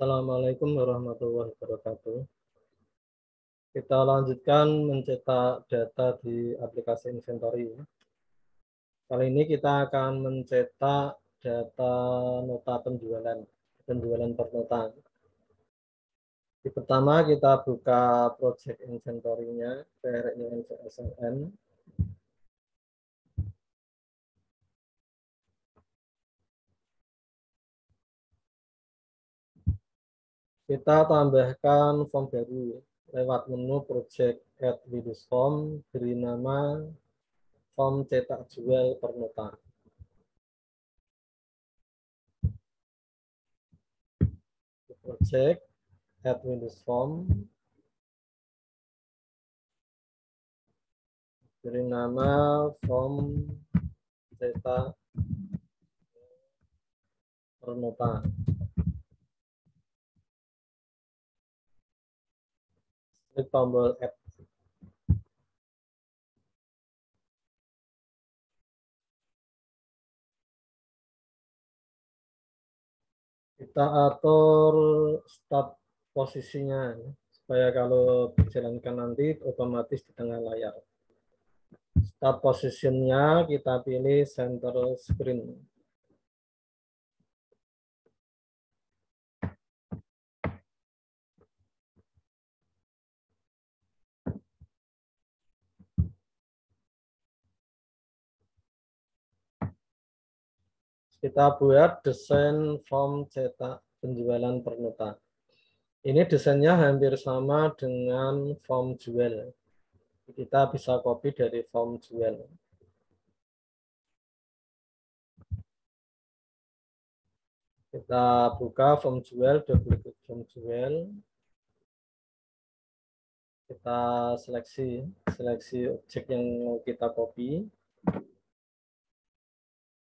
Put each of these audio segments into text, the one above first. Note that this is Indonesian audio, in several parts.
Assalamualaikum warahmatullahi wabarakatuh. Kita lanjutkan mencetak data di aplikasi inventory. Kali ini kita akan mencetak data nota penjualan per nota. Di pertama kita buka project inventory-nya, PRINVSLN. Kita tambahkan form baru lewat menu project add with form, beri nama form cetak jual per nota. Project add with form, beri nama form cetak per nota. Klik tombol add. Kita atur start posisinya supaya kalau dijalankan nanti otomatis di tengah layar. Start positionnya kita pilih center screen. Kita buat desain form cetak penjualan per nota. Ini desainnya hampir sama dengan form jual. Kita bisa copy dari form jual. Kita buka form jual, double klik form jual. Kita seleksi objek yang mau kita copy.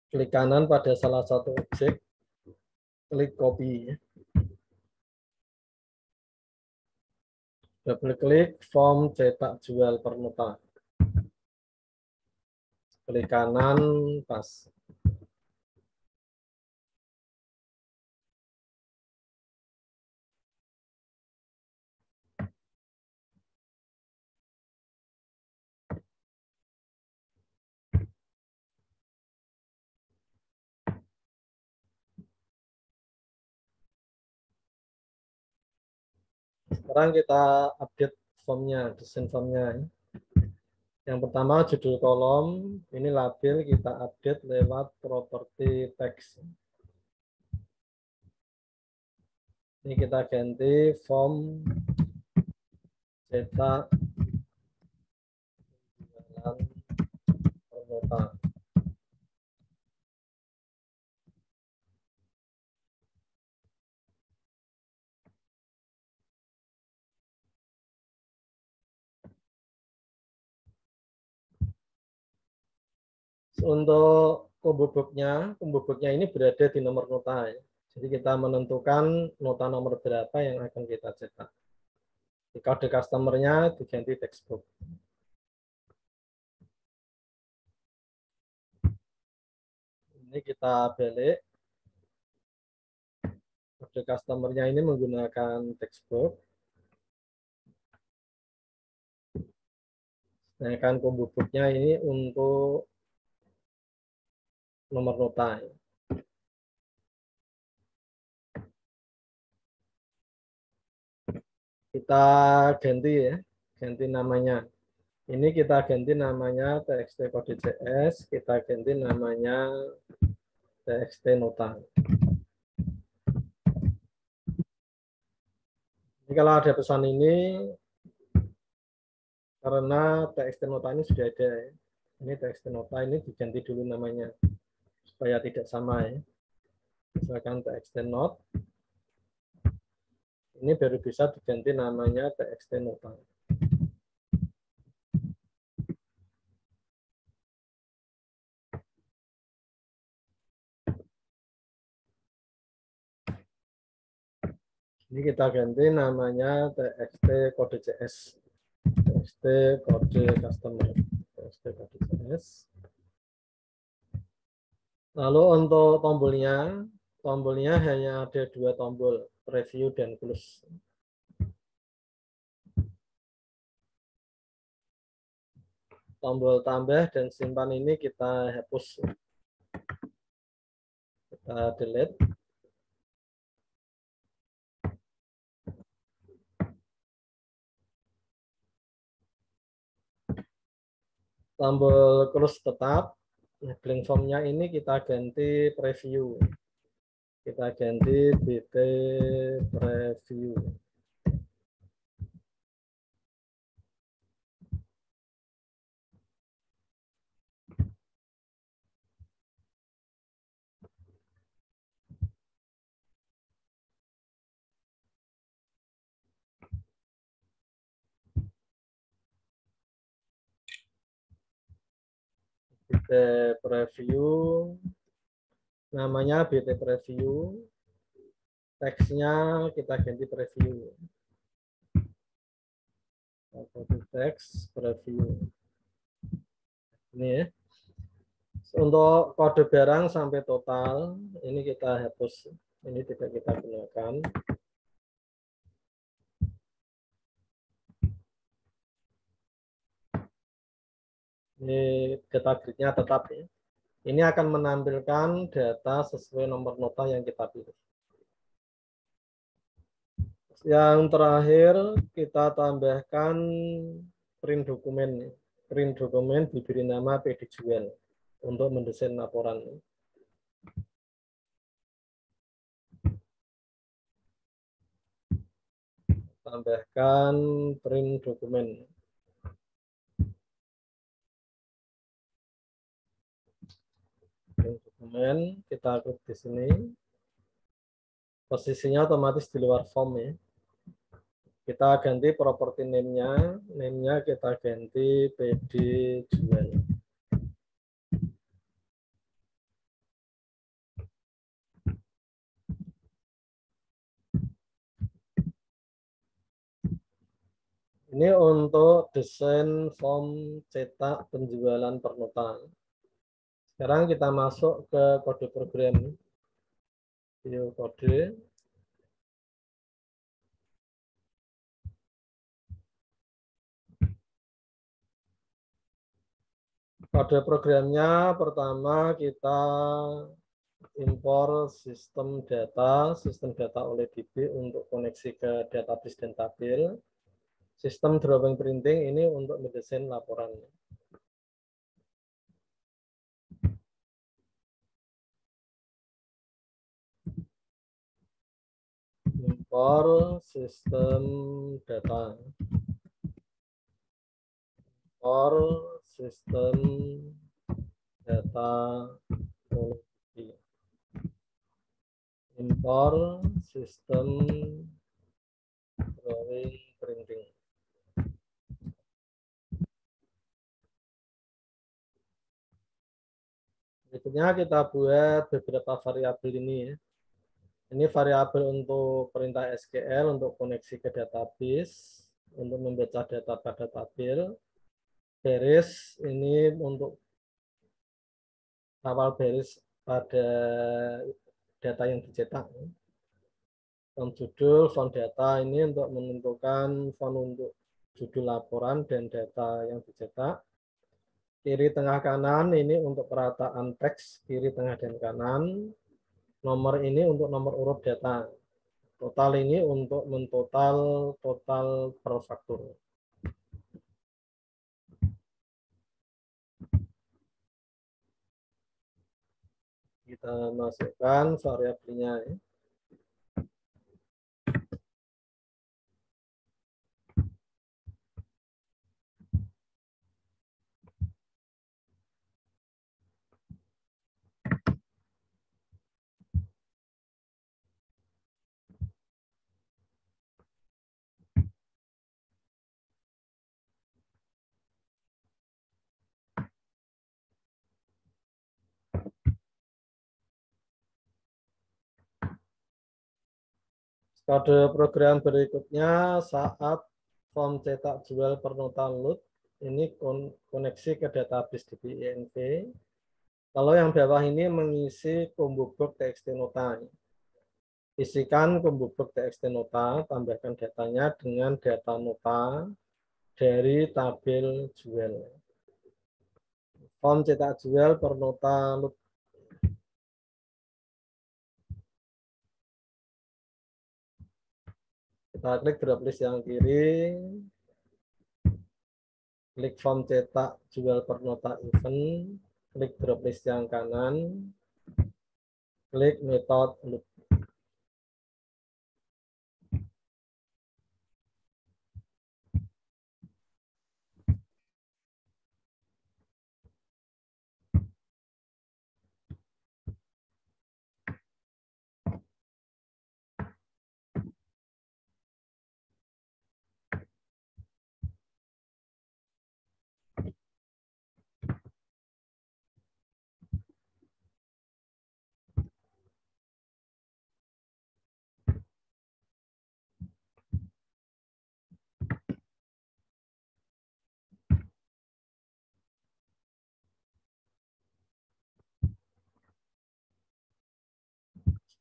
Klik kanan pada salah satu objek, klik copy. Double klik form cetak jual per nota. Klik kanan, pas. Sekarang kita update formnya, desain formnya. Yang pertama judul kolom, ini label kita update lewat properti text. Ini kita ganti form cetak penjualan per nota. Untuk combo box-nya ini berada di nomor nota. Jadi kita menentukan nota nomor berapa yang akan kita cetak. Di kode customer-nya diganti textbook. Ini kita balik. Kode customer-nya ini menggunakan textbook. Sedangkan combo box-nya ini untuk nomor nota. Kita ganti namanya. Ini kita ganti namanya txt kode CS, kita ganti namanya txt nota. Ini kalau ada pesan ini, karena txt nota ini sudah ada. Ini txt nota ini diganti dulu namanya, supaya tidak sama ya. Misalkan txt not, ini baru bisa diganti namanya txt nota. Ini kita ganti namanya txt kode CS, txt kode customer, txt kode CS. Lalu untuk tombolnya hanya ada 2 tombol. preview dan close. Tombol tambah dan simpan ini kita hapus. Kita delete. Tombol close tetap. Nah, blank form-nya ini kita ganti preview. Kita ganti BT preview. BT preview. Namanya BT preview. Teksnya kita ganti preview. Teks preview. Ini ya. Untuk kode barang sampai total, ini kita hapus. Ini tidak kita gunakan. Ini data grid-nya tetap ya. Ini akan menampilkan data sesuai nomor nota yang kita pilih. Yang terakhir, kita tambahkan print dokumen. Print dokumen diberi nama PDJuel untuk mendesain laporan. Tambahkan print dokumen. Print dokumen, kita klik di sini. Posisinya otomatis di luar form ya. Kita ganti properti name-nya. Name-nya kita ganti PDJuel. Ini untuk desain form cetak penjualan per nota. Sekarang kita masuk ke kode program. View kode. Kode programnya pertama kita impor sistem data oleh DB untuk koneksi ke database dan tabel. Sistem drawing printing ini untuk mendesain laporan. Impor sistem data. Impor sistem data oleh DB. Impor sistem drawing printing. Berikutnya kita buat beberapa variabel ini ya. Ini variabel untuk perintah SQL untuk koneksi ke database, untuk membaca data pada tabel. Baris ini untuk awal baris pada data yang dicetak. Font judul, font data ini untuk menentukan font untuk judul laporan dan data yang dicetak. Kiri tengah kanan ini untuk perataan teks, kiri tengah dan kanan. Nomor ini untuk nomor urut data. Total ini untuk mentotal total per faktur. Kita masukkan variabelnya. Kode program berikutnya saat form cetak jual per nota load ini koneksi ke database DB-INV. Kalau yang bawah ini mengisi combo box txt nota. Isikan pembubuk txt nota, tambahkan datanya dengan data nota dari tabel jual. Form cetak jual per nota loop. Kita klik drop list yang kiri, klik form cetak jual per nota event, klik drop list yang kanan, klik metode loop.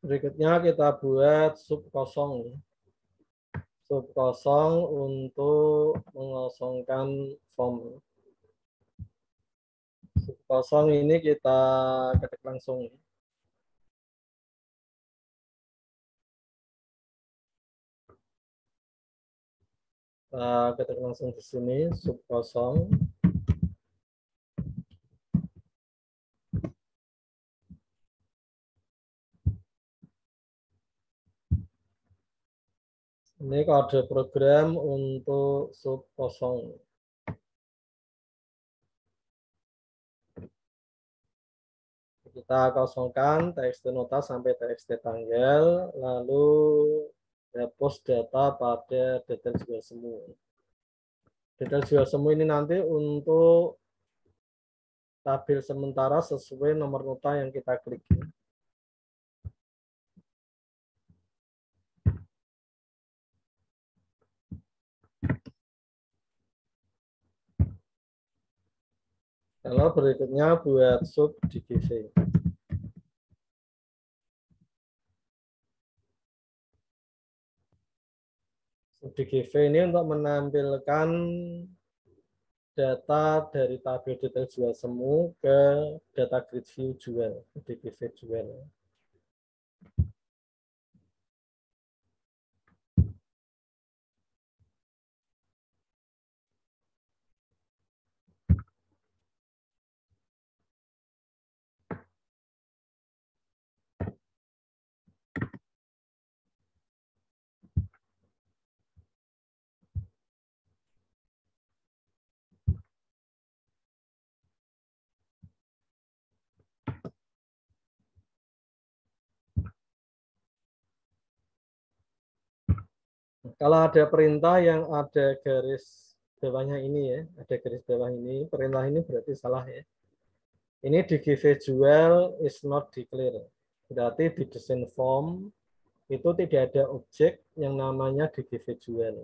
Berikutnya kita buat sub kosong. Sub kosong untuk mengosongkan form. Sub kosong ini kita ketik langsung. Kita ketik langsung di sini, sub kosong. Ini kode program untuk sub kosong. Kita kosongkan txt nota sampai txt tanggal, lalu hapus data pada detail jual semu. Detail jual semu ini nanti untuk tabel sementara sesuai nomor nota yang kita klik. Kalau berikutnya buat sub DGV. Sub DGV ini untuk menampilkan data dari tabel detail jual semu ke data grid view jual, DGV jual. Kalau ada perintah yang ada garis bawahnya ini ya, ada garis bawah ini, perintah ini berarti salah ya. Ini di give jual is not declare. Berarti di design form itu tidak ada objek yang namanya di give jual.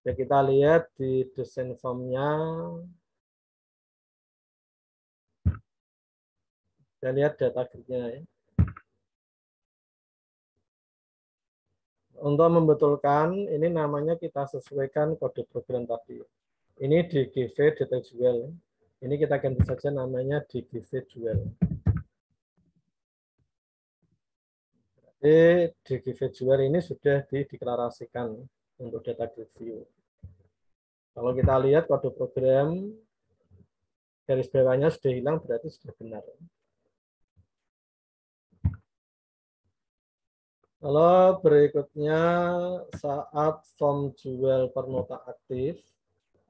Ya, kita lihat di design formnya. Kita lihat data gridnya ya. Untuk membetulkan, ini namanya kita sesuaikan kode program tadi. Ini di give detail jual. Ini kita ganti saja namanya di give jual. Jadi di give jual ini sudah dideklarasikan untuk data grid view. Kalau kita lihat kode program garis bawahnya sudah hilang, berarti sudah benar. Kalau berikutnya saat form jual per nota aktif,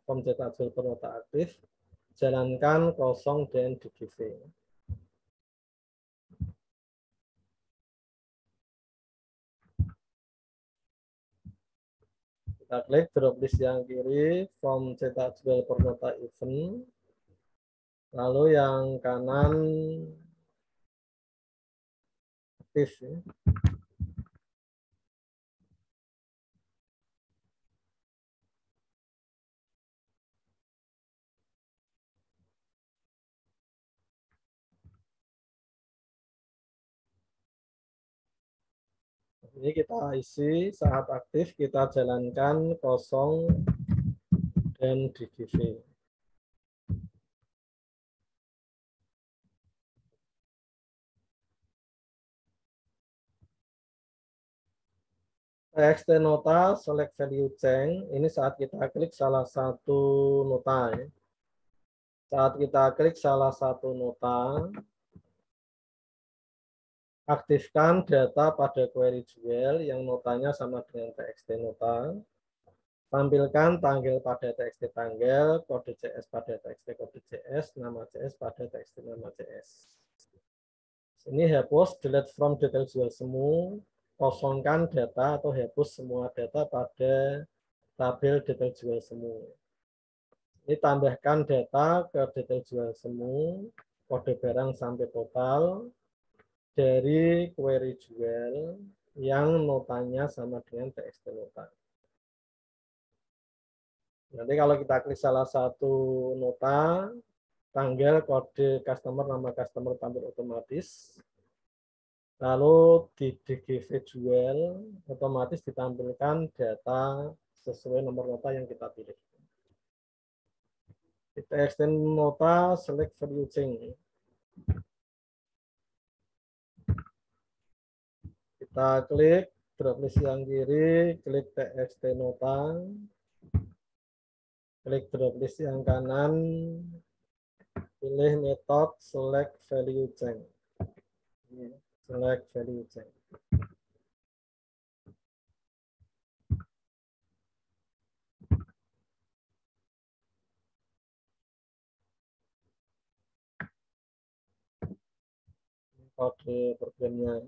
form cetak jual per nota aktif, jalankan kosong dan di give. Kita klik drop list yang kiri, form cetak jual per nota event, lalu yang kanan aktif. Ya. Ini kita isi saat aktif, kita jalankan kosong dan DGV. TXT nota, select value change. Ini saat kita klik salah satu nota. Ya. Saat kita klik salah satu nota, aktifkan data pada query Juel yang notanya sama dengan TXT nota. Tampilkan tanggal pada TXT tanggal, kode CS pada TXT kode CS, nama CS pada TXT nama CS. Ini hapus, delete from detail jual semu, kosongkan data atau hapus semua data pada tabel detail jual semu. Ini tambahkan data ke detail jual semu, kode barang sampai total, dari query jual yang notanya sama dengan TXT nota. Nanti kalau kita klik salah satu nota, tanggal, kode customer, nama customer tampil otomatis. Lalu di DGV jual, otomatis ditampilkan data sesuai nomor nota yang kita pilih. Kita extend nota, select value change. Kita klik drop list yang kiri, klik TXT nota, klik drop list yang kanan, pilih metode select value change. Select value change. Kode programnya.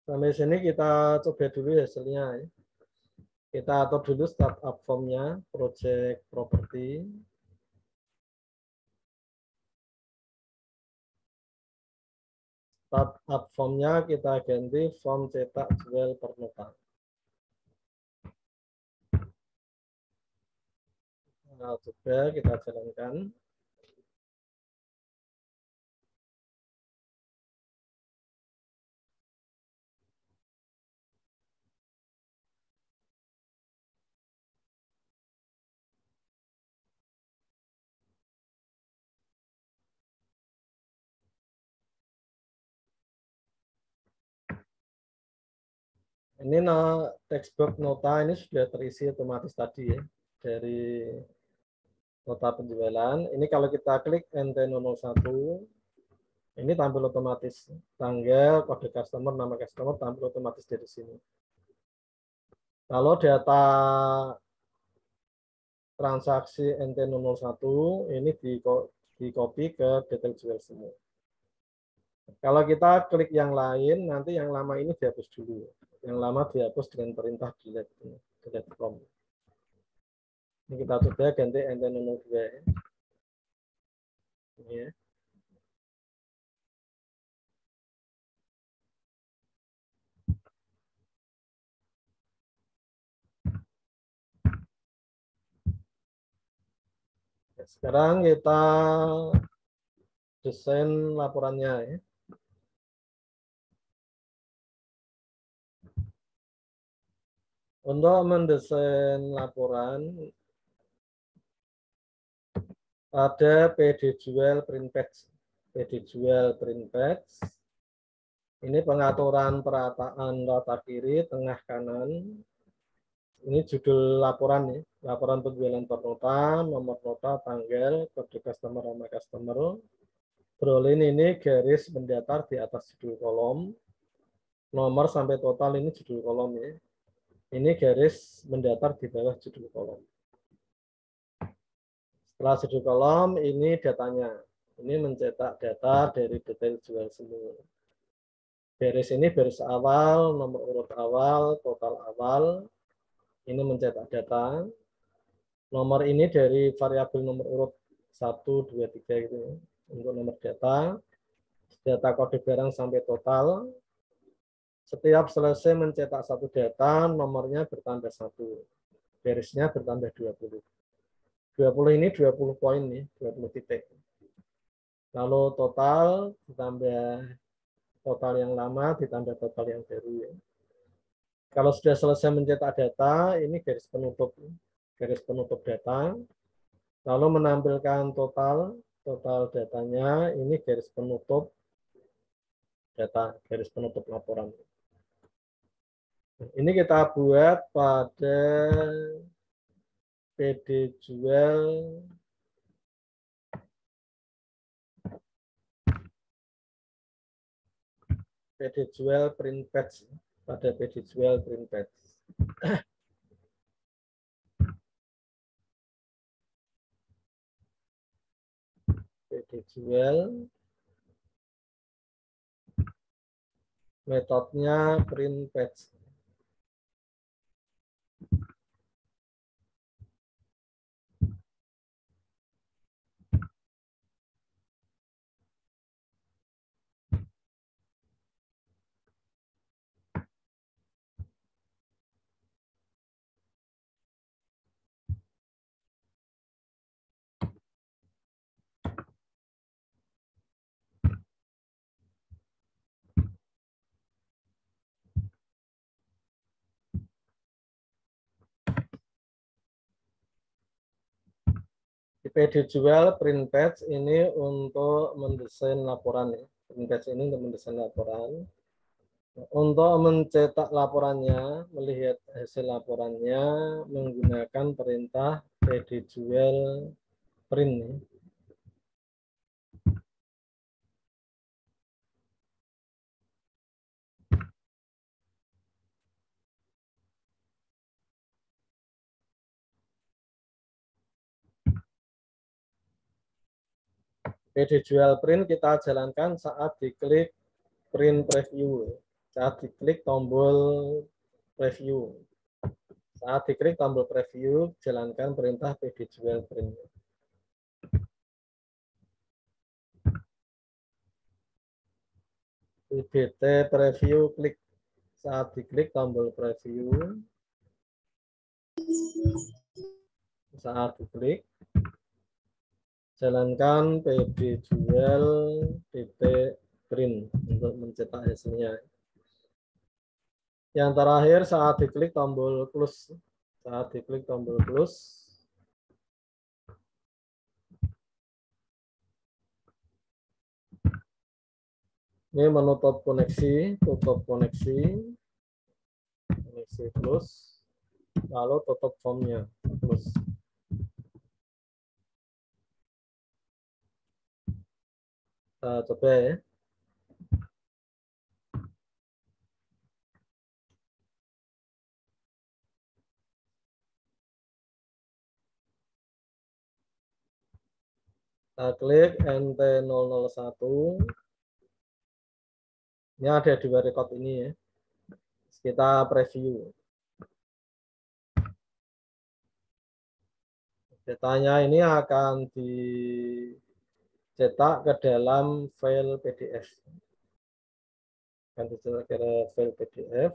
Sampai sini kita coba dulu hasilnya. Kita atur dulu startup formnya, project property. Startup formnya kita ganti form cetak jual per nota. Nah, coba kita jalankan. Ini textbox nota ini sudah terisi otomatis tadi ya, dari nota penjualan. Ini kalau kita klik NT001, ini tampil otomatis. Tanggal, kode customer, nama customer tampil otomatis dari sini. Kalau data transaksi NT001 ini di copy ke detail jual semua. Kalau kita klik yang lain, nanti yang lama ini dihapus dulu. Yang lama dihapus dengan perintah delete from. Ini kita coba ganti NT002. Ini ya. Sekarang kita desain laporannya ya. Untuk mendesain laporan ada PD jual print page. PD jual print page. Ini pengaturan perataan rata kiri, tengah kanan. Ini judul laporan ya. Laporan penjualan per nota, nomor nota, tanggal, kode customer, nama customer. Berolin ini garis mendatar di atas judul kolom. Nomor sampai total ini judul kolom ya. Ini garis mendatar di bawah judul kolom. Setelah judul kolom, ini datanya. Ini mencetak data dari detail jual semua. Baris ini baris awal, nomor urut awal, total awal. Ini mencetak data. Nomor ini dari variabel nomor urut 1, 2, 3 gitu ya. Untuk nomor data kode barang sampai total. Setiap selesai mencetak satu data, nomornya bertambah 1. Barisnya bertambah 20. 20 ini 20 poin nih, 20 titik. Lalu total ditambah total yang lama ditambah total yang baru ya. Kalau sudah selesai mencetak data, ini garis penutup data. Lalu menampilkan total datanya, ini garis penutup data, garis penutup laporan. Ini kita buat pada PD jual print page, pada PD jual print page. PD jual, metodenya print page. Di PD jual print page ini untuk mendesain laporan ya. Print page ini untuk mendesain laporan. Untuk mencetak laporannya, melihat hasil laporannya menggunakan perintah PD jual print. PD jual print kita jalankan saat diklik print preview. Saat diklik tombol preview. Saat diklik tombol preview, jalankan perintah PD jual print. PDT preview klik. Saat diklik tombol preview, saat diklik, jalankan PD jual titik print untuk mencetak hasilnya. Yang terakhir saat diklik tombol close. Saat diklik tombol close, ini menutup koneksi, tutup koneksi close, lalu tutup formnya, close. Kita coba ya. Kita klik NT001. Ini ada dua record ini ya. Kita preview. Datanya ini akan dicetak ke dalam file PDF. Akan dicetak ke file PDF.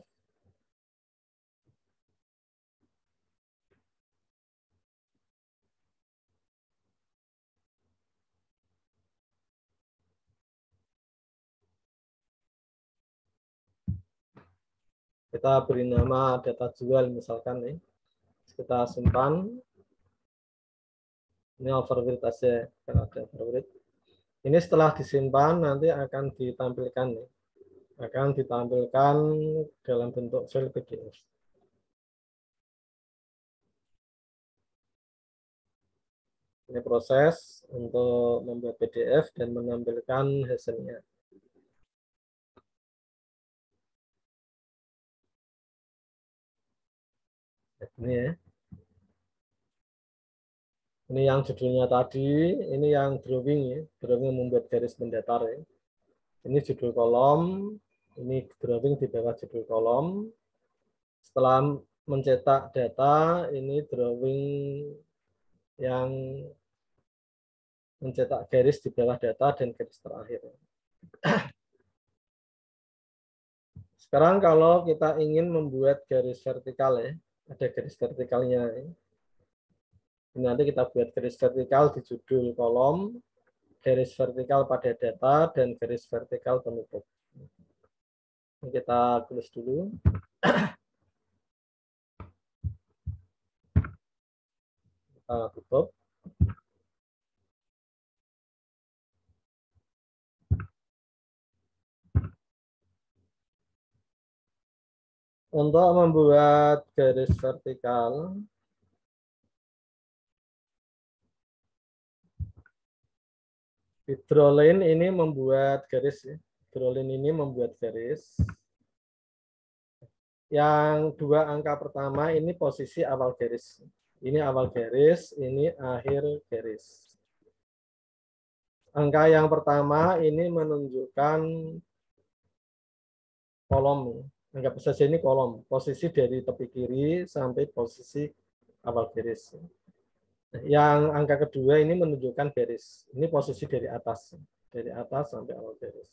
Kita beri nama data jual misalkan nih. Kita simpan. Ini overwrite aja, kan ada overwrite. Ini setelah disimpan nanti akan ditampilkan nih. Akan ditampilkan dalam bentuk file PDF. Ini proses untuk membuat PDF dan menampilkan hasilnya. Ini ya. Ini yang judulnya tadi, ini yang drawing ya, drawing membuat garis mendatar ya. Ini judul kolom, ini drawing di bawah judul kolom. Setelah mencetak data, ini drawing yang mencetak garis di bawah data dan garis terakhir. Sekarang kalau kita ingin membuat garis vertikal ya, ada garis vertikalnya. Ini nanti kita buat garis vertikal di judul kolom, garis vertikal pada data, dan garis vertikal penutup. Ini kita tulis dulu. Kita tutup. Untuk membuat garis vertikal, Hydroline ini membuat garis. Hydroline ini membuat garis. Yang dua angka pertama ini posisi awal garis. Ini awal garis, ini akhir garis. Angka yang pertama ini menunjukkan kolom. Anggap saja ini kolom. Posisi dari tepi kiri sampai posisi awal garis. Yang angka kedua ini menunjukkan garis. Ini posisi dari atas. Dari atas sampai awal garis.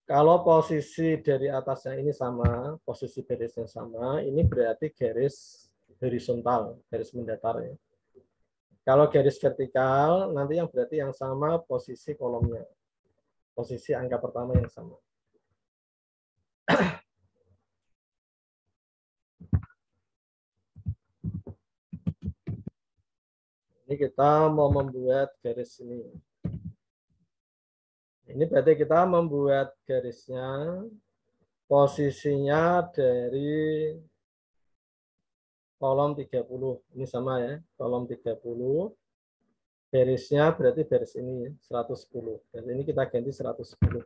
Kalau posisi dari atasnya ini sama, posisi garisnya sama, ini berarti garis horizontal, garis mendatar ya. Kalau garis vertikal, nanti yang berarti yang sama posisi kolomnya. Posisi angka pertama yang sama. Ini kita mau membuat garis ini. Ini berarti kita membuat garisnya, posisinya dari kolom 30. Ini sama ya, kolom 30. Garisnya berarti garis ini 110. Dan ini kita ganti 110.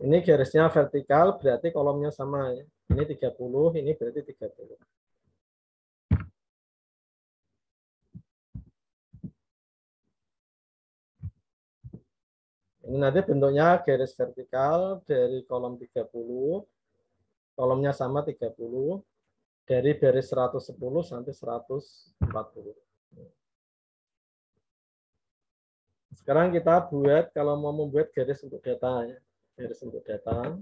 Ini garisnya vertikal berarti kolomnya sama ya. Ini 30, ini berarti 30. Ini nanti bentuknya garis vertikal dari kolom 30, kolomnya sama 30, dari garis 110 sampai 140. Sekarang kita buat kalau mau membuat garis untuk data ya. Garis untuk data.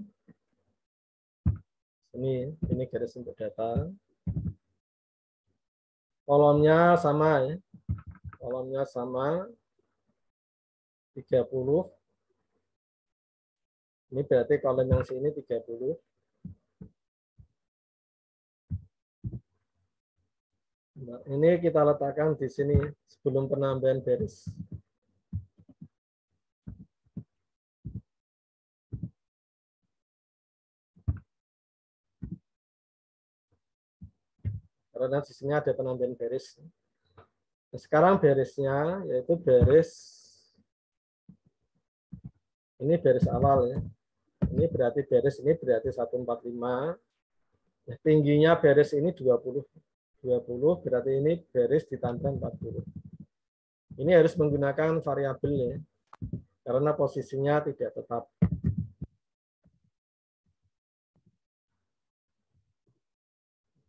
Ini garis untuk data. Kolomnya sama ya. Kolomnya sama 30. Ini berarti kolom yang sini 30. Nah, ini kita letakkan di sini sebelum penambahan baris. Karena di sini ada penambahan baris. Nah, sekarang barisnya yaitu baris ini baris awal ya. Ini berarti baris ini berarti 145. Nah, tingginya baris ini 20. 20 berarti ini baris ditambah 40. Ini harus menggunakan variabel ya. Karena posisinya tidak tetap.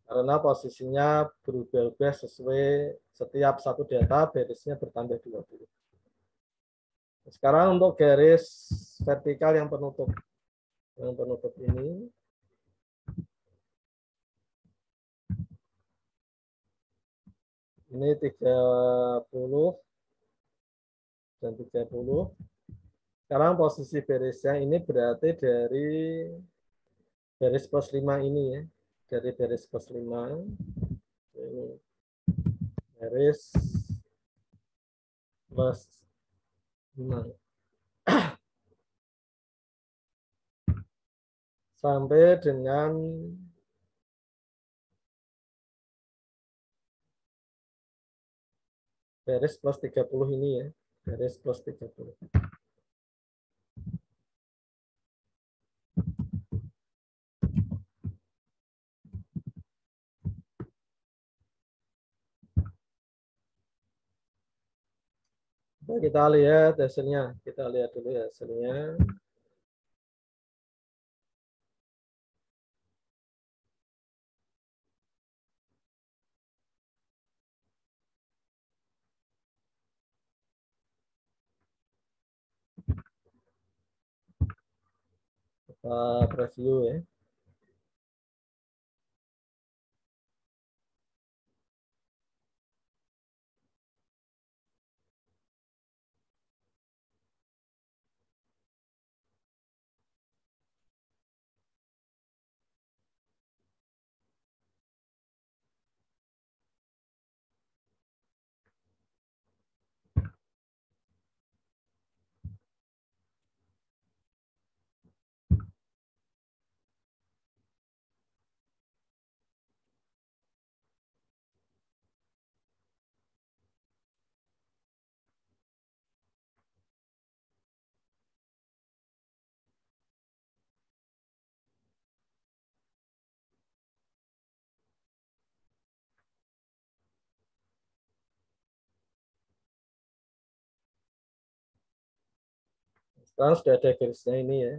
Karena posisinya berubah-ubah sesuai setiap satu data barisnya bertambah 20. Sekarang untuk garis vertikal yang penutup. Yang penutup ini 30 dan 30. Sekarang posisi barisnya ini berarti dari baris plus 5 ini ya. Dari baris plus 5. Ini baris plus 5. Sampai dengan baris plus 30 ini ya. Baris plus 30. Kita lihat hasilnya. Kita lihat dulu hasilnya. Kita preview ya. Sekarang sudah ada garisnya ini ya.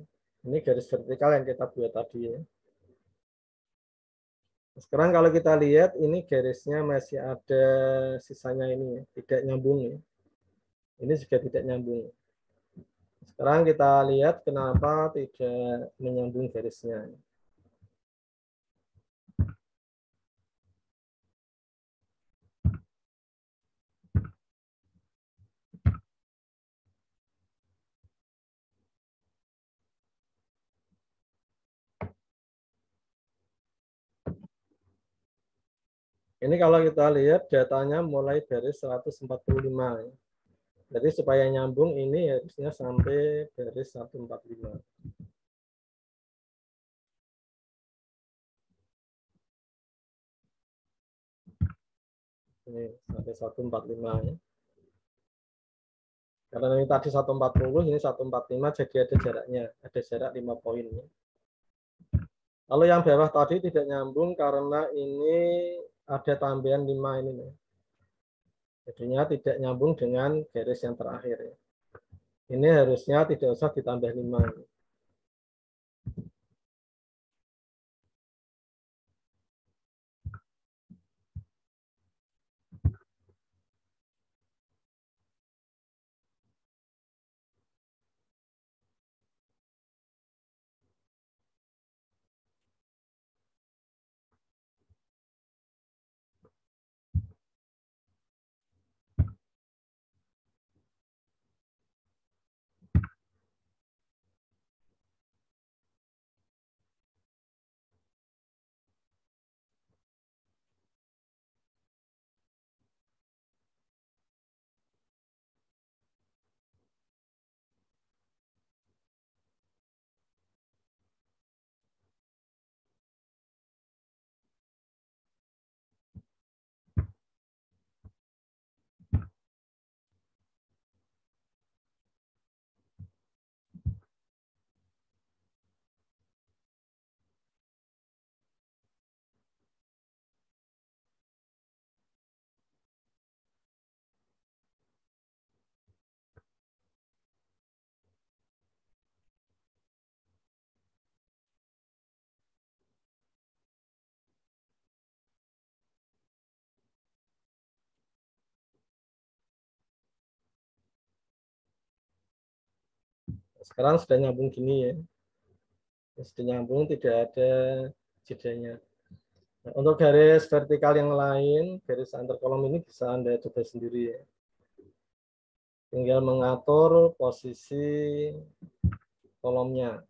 Ini garis vertikal yang kita buat tadi ya. Sekarang kalau kita lihat ini garisnya masih ada sisanya ini ya, tidak nyambung ya. Ini juga tidak nyambung. Sekarang kita lihat kenapa tidak menyambung garisnya. Ini kalau kita lihat datanya mulai dari 145. Jadi supaya nyambung ini harusnya sampai dari 145. Ini sampai 145 ya. Karena ini tadi 140, ini 145, jadi ada jaraknya. Ada jarak 5 poin. Ya. Kalau yang bawah tadi tidak nyambung karena ini ada tambahan 5 ini. Ya. Jadinya tidak nyambung dengan garis yang terakhir. Ya. Ini harusnya tidak usah ditambah 5. Ya. Sekarang sudah nyambung gini ya. Sudah nyambung, tidak ada jedanya. Nah, untuk garis vertikal yang lain, garis antar kolom ini bisa Anda coba sendiri ya. Tinggal mengatur posisi kolomnya.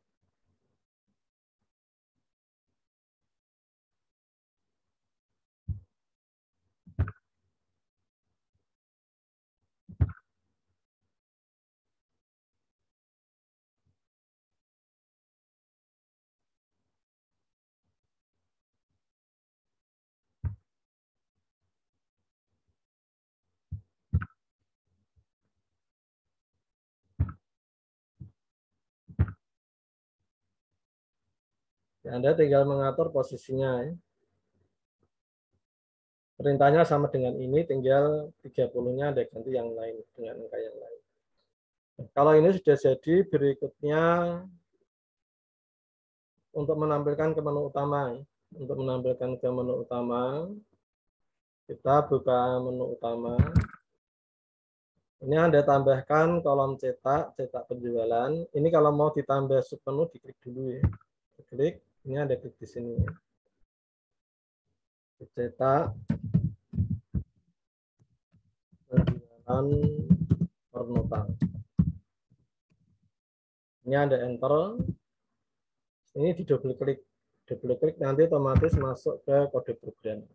Ya, Anda tinggal mengatur posisinya ya. Perintahnya sama dengan ini, tinggal 30-nya Anda ganti yang lain dengan angka yang lain. Kalau ini sudah jadi, berikutnya untuk menampilkan ke menu utama. Untuk menampilkan ke menu utama, kita buka menu utama. Ini Anda tambahkan kolom cetak, cetak penjualan. Ini kalau mau ditambah submenu diklik dulu ya. Klik, ini Anda klik di sini. Cetak penjualan per nota. Ini Anda enter. Ini di double klik nanti otomatis masuk ke kode program.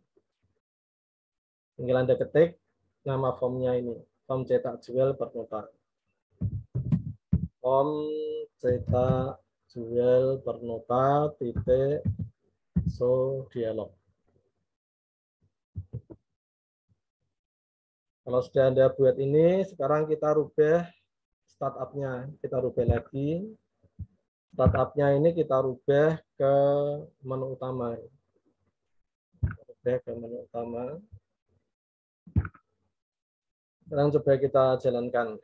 Tinggal Anda ketik nama formnya ini, form cetak jual per nota. Form cetak jual per nota titik show dialog. Kalau sudah Anda buat ini, sekarang kita rubah startup-nya. Kita rubah lagi. Startup-nya ini kita rubah ke menu utama. Rubah ke menu utama. Sekarang coba kita jalankan.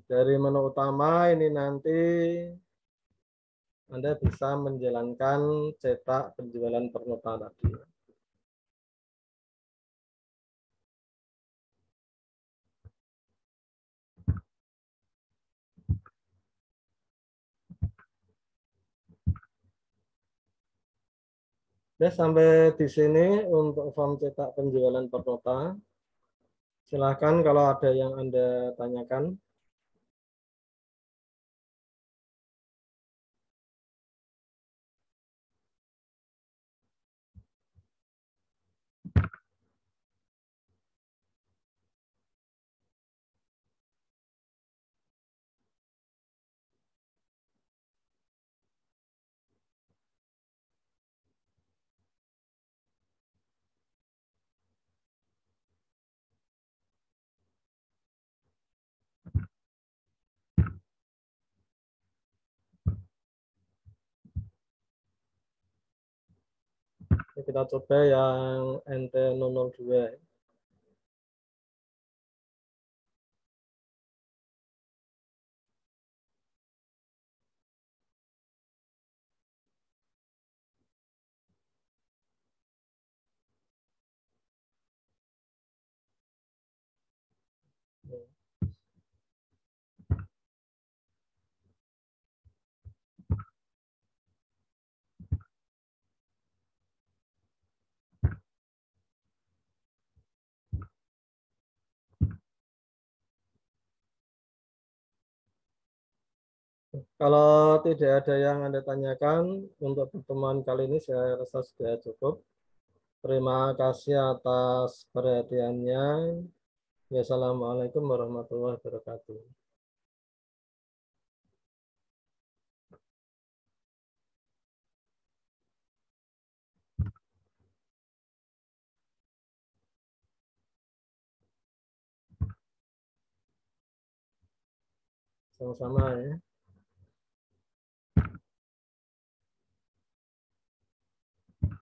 Dari menu utama ini nanti Anda bisa menjalankan cetak penjualan per nota tadi. Oke, sampai di sini untuk form cetak penjualan per nota. Silakan kalau ada yang Anda tanyakan. Kita coba yang NT002. Kalau tidak ada yang Anda tanyakan, untuk pertemuan kali ini saya rasa sudah cukup. Terima kasih atas perhatiannya. Wassalamualaikum warahmatullahi wabarakatuh. Sama-sama ya.